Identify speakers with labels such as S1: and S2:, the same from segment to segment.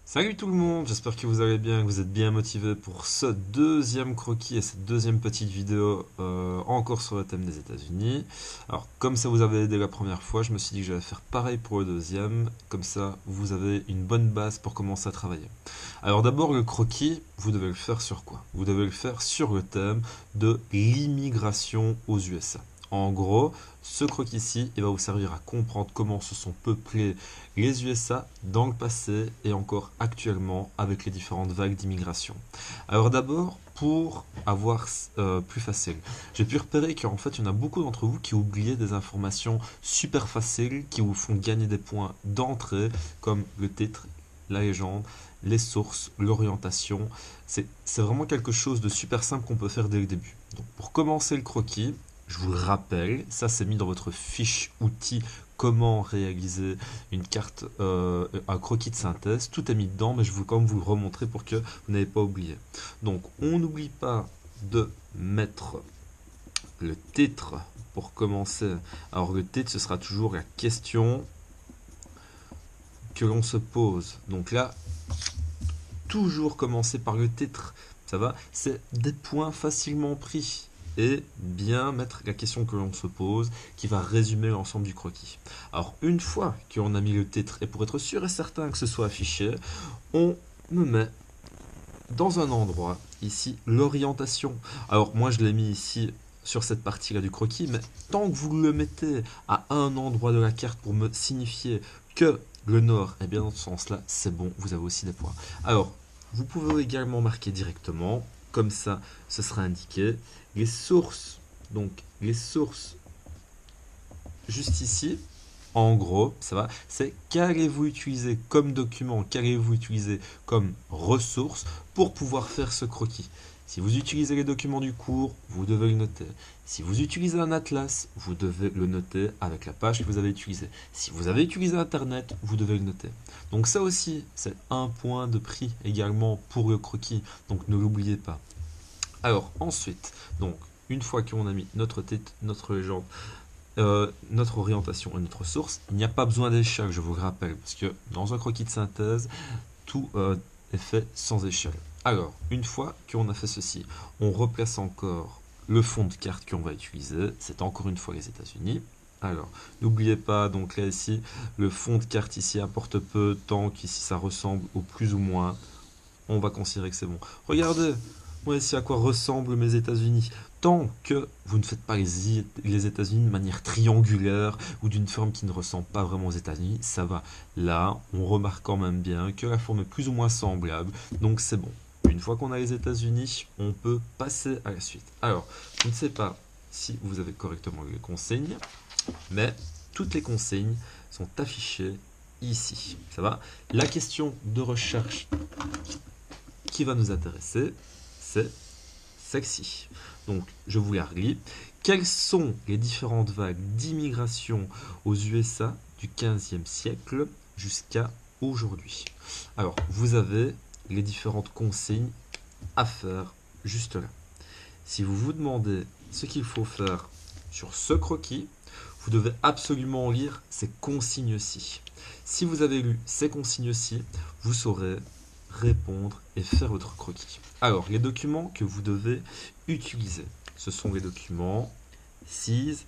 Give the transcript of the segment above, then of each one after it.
S1: Salut tout le monde, j'espère que vous allez bien, que vous êtes bien motivés pour ce deuxième croquis et cette deuxième petite vidéo encore sur le thème des États-Unis. Alors comme ça vous avez aidé la première fois, je me suis dit que j'allais faire pareil pour le deuxième, comme ça vous avez une bonne base pour commencer à travailler. Alors d'abord le croquis, vous devez le faire sur quoi? Vous devez le faire sur le thème de l'immigration aux USA. En gros, ce croquis-ci, il va vous servir à comprendre comment se sont peuplés les USA dans le passé et encore actuellement avec les différentes vagues d'immigration. Alors d'abord, pour avoir plus facile, j'ai pu repérer qu'en fait, il y en a beaucoup d'entre vous qui oubliaient des informations super faciles qui vous font gagner des points d'entrée, comme le titre, la légende, les sources, l'orientation. C'est vraiment quelque chose de super simple qu'on peut faire dès le début. Donc pour commencer le croquis, je vous le rappelle, ça c'est mis dans votre fiche outil comment réaliser une carte, un croquis de synthèse. Tout est mis dedans, mais je veux quand même vous le remontrer pour que vous n'ayez pas oublié. Donc on n'oublie pas de mettre le titre pour commencer. Alors le titre, ce sera toujours la question que l'on se pose. Donc là, toujours commencer par le titre. Ça va? C'est des points facilement pris. Et bien mettre la question que l'on se pose qui va résumer l'ensemble du croquis. Alors une fois qu'on a mis le titre et pour être sûr et certain que ce soit affiché, on me met dans un endroit ici l'orientation. Alors moi je l'ai mis ici sur cette partie-là du croquis, mais tant que vous le mettez à un endroit de la carte pour me signifier que le nord est bien dans ce sens-là, c'est bon, vous avez aussi des points. Alors, vous pouvez également marquer directement, comme ça, ce sera indiqué. Les sources, donc les sources juste ici, en gros, ça va, c'est qu'allez-vous utiliser comme document, qu'allez-vous utiliser comme ressource pour pouvoir faire ce croquis. Si vous utilisez les documents du cours, vous devez le noter. Si vous utilisez un atlas, vous devez le noter avec la page que vous avez utilisée. Si vous avez utilisé Internet, vous devez le noter. Donc ça aussi, c'est un point de prix également pour le croquis. Donc ne l'oubliez pas. Alors ensuite, donc une fois qu'on a mis notre titre, notre légende, notre orientation et notre source, il n'y a pas besoin d'échelle, je vous le rappelle, parce que dans un croquis de synthèse, tout est fait sans échelle. Alors, une fois qu'on a fait ceci, on replace encore le fond de carte qu'on va utiliser. C'est encore une fois les États-Unis. Alors, n'oubliez pas, donc là ici, le fond de carte ici importe peu, tant qu'ici ça ressemble au plus ou moins, on va considérer que c'est bon. Regardez, moi ici à quoi ressemblent mes États-Unis. Tant que vous ne faites pas les États-Unis de manière triangulaire ou d'une forme qui ne ressemble pas vraiment aux États-Unis, ça va. Là, on remarque quand même bien que la forme est plus ou moins semblable, donc c'est bon. Une fois qu'on a les États-Unis, on peut passer à la suite. Alors, je ne sais pas si vous avez correctement lu les consignes, mais toutes les consignes sont affichées ici. Ça va? La question de recherche qui va nous intéresser, c'est celle-ci. Donc, je vous la relis. Quelles sont les différentes vagues d'immigration aux USA du 15e siècle jusqu'à aujourd'hui? Alors, vous avez les différentes consignes à faire juste là. Si vous vous demandez ce qu'il faut faire sur ce croquis, vous devez absolument lire ces consignes-ci. Si vous avez lu ces consignes-ci, vous saurez répondre et faire votre croquis. Alors, les documents que vous devez utiliser, ce sont les documents 6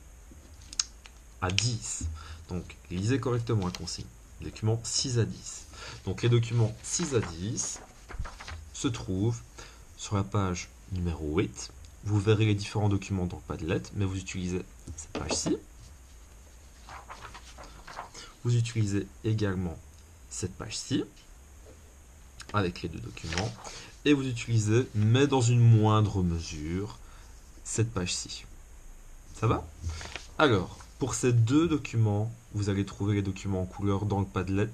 S1: à 10. Donc, lisez correctement la consigne. Les documents 6 à 10. Donc, les documents 6 à 10 se trouvent sur la page numéro 8. Vous verrez les différents documents dans le Padlet, mais vous utilisez cette page-ci. Vous utilisez également cette page-ci avec les deux documents et vous utilisez, mais dans une moindre mesure, cette page-ci. Ça va? Alors, pour ces deux documents, vous allez trouver les documents en couleur dans le Padlet,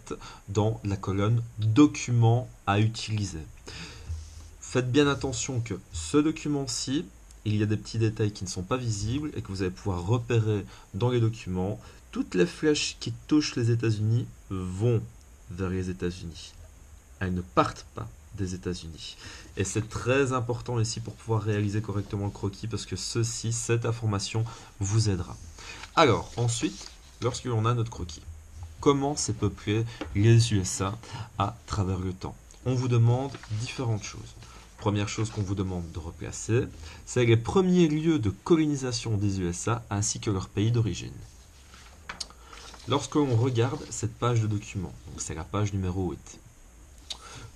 S1: dans la colonne Documents à utiliser. Faites bien attention que ce document-ci, il y a des petits détails qui ne sont pas visibles et que vous allez pouvoir repérer dans les documents. Toutes les flèches qui touchent les États-Unis vont vers les États-Unis. Elles ne partent pas des États-Unis. Et c'est très important ici pour pouvoir réaliser correctement le croquis parce que cette information vous aidera. Alors, ensuite, lorsque l'on a notre croquis, comment s'est peuplé les USA à travers le temps. On vous demande différentes choses. Première chose qu'on vous demande de replacer, c'est les premiers lieux de colonisation des USA ainsi que leur pays d'origine. Lorsque l'on regarde cette page de document, donc c'est la page numéro 8,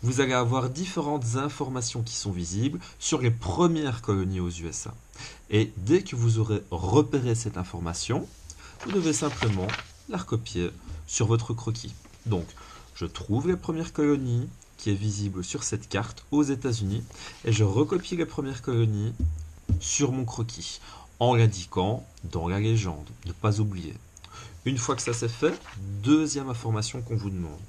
S1: vous allez avoir différentes informations qui sont visibles sur les premières colonies aux USA. Et dès que vous aurez repéré cette information, vous devez simplement la recopier sur votre croquis. Donc, je trouve les premières colonies qui est visible sur cette carte aux États-Unis et je recopie les premières colonies sur mon croquis en l'indiquant dans la légende, ne pas oublier. Une fois que ça c'est fait, deuxième information qu'on vous demande.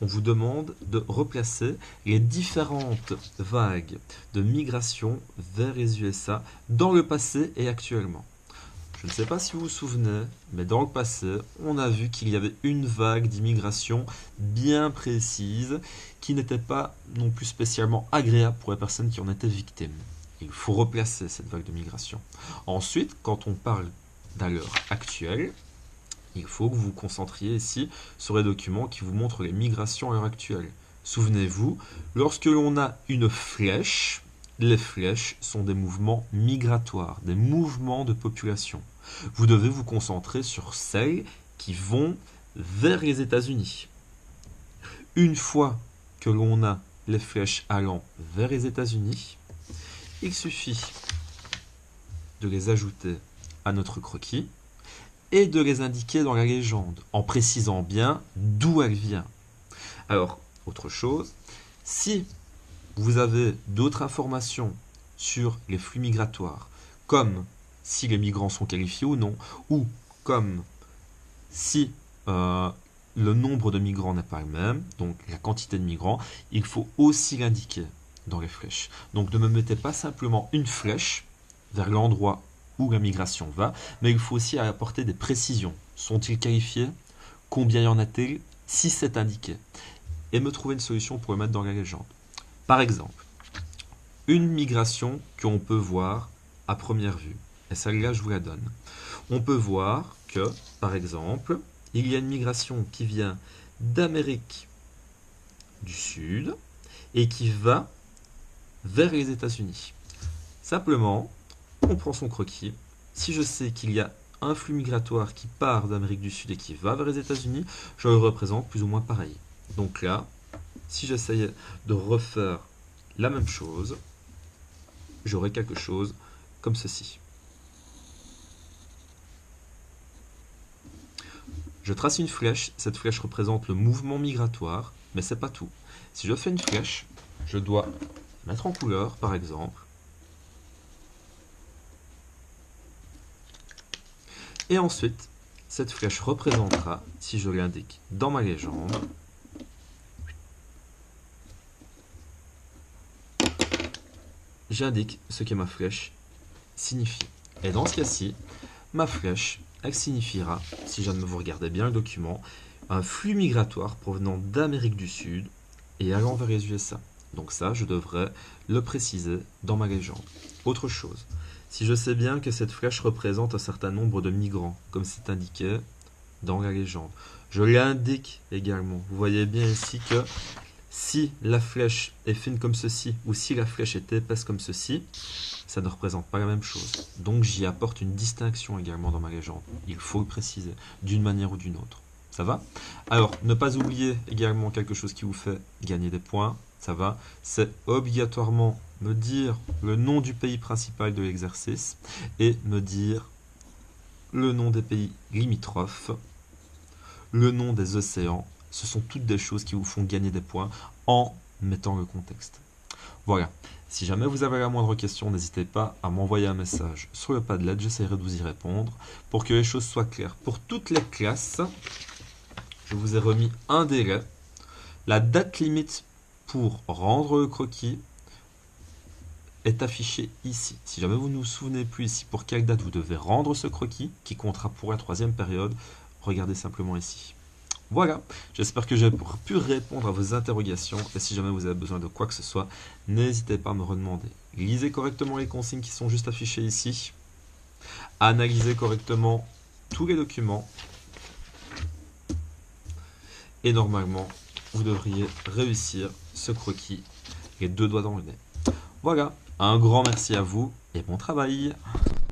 S1: On vous demande de replacer les différentes vagues de migration vers les USA dans le passé et actuellement. Je ne sais pas si vous vous souvenez, mais dans le passé, on a vu qu'il y avait une vague d'immigration bien précise qui n'était pas non plus spécialement agréable pour les personnes qui en étaient victimes. Il faut replacer cette vague de migration. Ensuite, quand on parle d'à l'heure actuelle, il faut que vous vous concentriez ici sur les documents qui vous montrent les migrations à l'heure actuelle. Souvenez-vous, lorsque l'on a une flèche, les flèches sont des mouvements migratoires, des mouvements de population. Vous devez vous concentrer sur celles qui vont vers les États-Unis. Une fois que l'on a les flèches allant vers les États-Unis, il suffit de les ajouter à notre croquis et de les indiquer dans la légende, en précisant bien d'où elle vient. Alors, autre chose, si vous avez d'autres informations sur les flux migratoires, comme si les migrants sont qualifiés ou non, ou comme si le nombre de migrants n'est pas le même, donc la quantité de migrants, il faut aussi l'indiquer dans les flèches. Donc ne me mettez pas simplement une flèche vers l'endroit où la migration va, mais il faut aussi apporter des précisions. Sont-ils qualifiés? Combien y en a-t-il? Si c'est indiqué. Et me trouver une solution pour le mettre dans la légende. Par exemple, une migration qu'on peut voir à première vue. Et celle-là, je vous la donne. On peut voir que, par exemple, il y a une migration qui vient d'Amérique du Sud et qui va vers les États-Unis. Simplement, on prend son croquis. Si je sais qu'il y a un flux migratoire qui part d'Amérique du Sud et qui va vers les États-Unis, je le représente plus ou moins pareil. Donc là, si j'essayais de refaire la même chose, j'aurais quelque chose comme ceci. Je trace une flèche, cette flèche représente le mouvement migratoire, mais c'est pas tout. Si je fais une flèche, je dois mettre en couleur, par exemple, et ensuite, cette flèche représentera, si je l'indique dans ma légende, j'indique ce que ma flèche signifie. Et dans ce cas-ci, ma flèche, elle signifiera, si jamais vous regardez bien le document, un flux migratoire provenant d'Amérique du Sud et allant vers les USA. Donc ça, je devrais le préciser dans ma légende. Autre chose, si je sais bien que cette flèche représente un certain nombre de migrants, comme c'est indiqué dans la légende, je l'indique également. Vous voyez bien ici que si la flèche est fine comme ceci, ou si la flèche est épaisse comme ceci, ça ne représente pas la même chose. Donc j'y apporte une distinction également dans ma légende. Il faut le préciser, d'une manière ou d'une autre. Ça va? Alors, ne pas oublier également quelque chose qui vous fait gagner des points. Ça va? C'est obligatoirement me dire le nom du pays principal de l'exercice et me dire le nom des pays limitrophes, le nom des océans. Ce sont toutes des choses qui vous font gagner des points en mettant le contexte. Voilà. Si jamais vous avez la moindre question, n'hésitez pas à m'envoyer un message sur le Padlet, j'essaierai de vous y répondre pour que les choses soient claires. Pour toutes les classes, je vous ai remis un délai. La date limite pour rendre le croquis est affichée ici. Si jamais vous ne vous souvenez plus ici pour quelle date vous devez rendre ce croquis, qui comptera pour la 3e période, regardez simplement ici. Voilà, j'espère que j'ai pu répondre à vos interrogations et si jamais vous avez besoin de quoi que ce soit, n'hésitez pas à me redemander. Lisez correctement les consignes qui sont juste affichées ici. Analysez correctement tous les documents. Et normalement, vous devriez réussir ce croquis, les deux doigts dans le nez. Voilà, un grand merci à vous et bon travail!